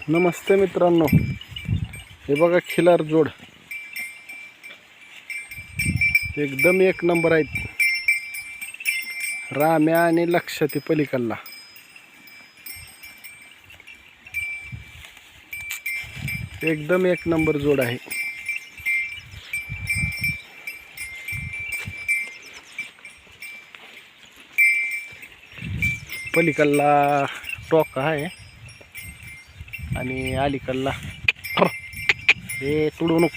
नमस्ते मित्रांनो, हे बघा खिलार जोड एकदम एक नंबर आहेत. राम्या आणि लक्षाती पलीकडला एकदम एक नंबर जोड आहे. पलीकडला टोका आहे आणि अलीकडला हे तुडवणूक.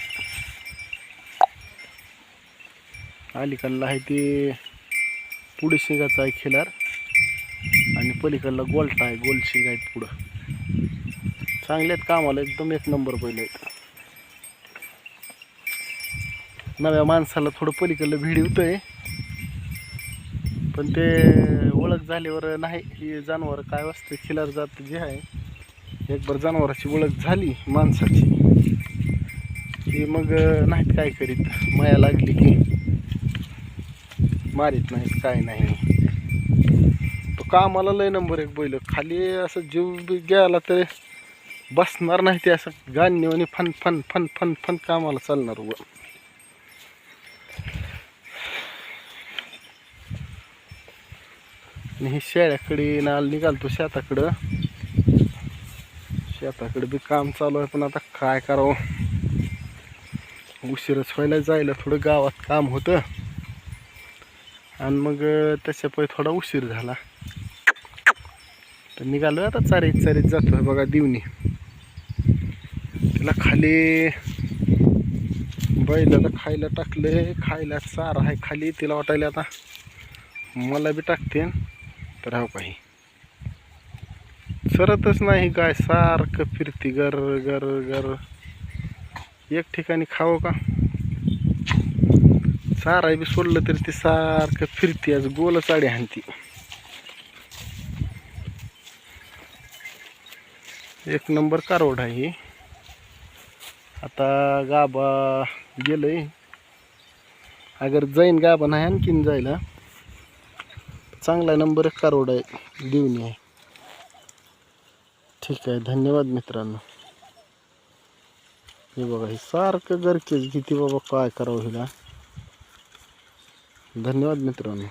अलीकडला आहे ते पुढे शिंगाचा आहे खिलार आणि पलीकडला गोलटा आहे, गोल शिंग आहेत पुढं. चांगले आहेत कामाला, एकदम एक नंबर बैल आहेत. नव्या माणसाला थोडं पलीकडलं भीड होतंय, पण ते ओळख झाल्यावर नाही ही जनावर काय असते. खिलार जात जे आहे, एक बार जनावराची ओळख झाली माणसाची की मग नाहीत काय करीत. माया लागली की मारीत नाहीत, काय नाही. तो कामाला लय नंबर एक बैल. खाली असं जीव गेला तरी बसणार नाही ते, असं गाणीवानी fun fun fun fun fun कामाला चालणार व. आणि ही शेळ्याकडे नाल निघालतो शेताकडं. शेताकडे बी काम चालू आहे, पण आता काय करावं, उशीरच व्हायला. जायला थोडं गावात काम होतं आणि मग त्याच्यामुळे थोडा उशीर झाला. तर निघालो आता चारीत चारीत जातोय बघा दिवणी. तिला खाली बैलाला खायला टाकले, खायला चारा आहे खाली. तिला वाटायला आता मला बी टाकते, तर हो काही सरतच नाही. काय सारखं फिरती गर गर गर. एक ठिकाणी खावं का, चारा बी सोडलं तरी ती सारखं फिरती, आज गोल चाडी हाणती. एक नंबर कारवड आहे ही. आता गाबा गेलंय, अगर जाईन गाबा नाही आणखीन जायला. चांगला नंबर एक कारवड आहे, दिवणी आहे. ठीक आहे, धन्यवाद मित्रांनो. हे बघा, हे सारखं गरकेच किती बाबा, काय करावं हिला. धन्यवाद मित्रांनो.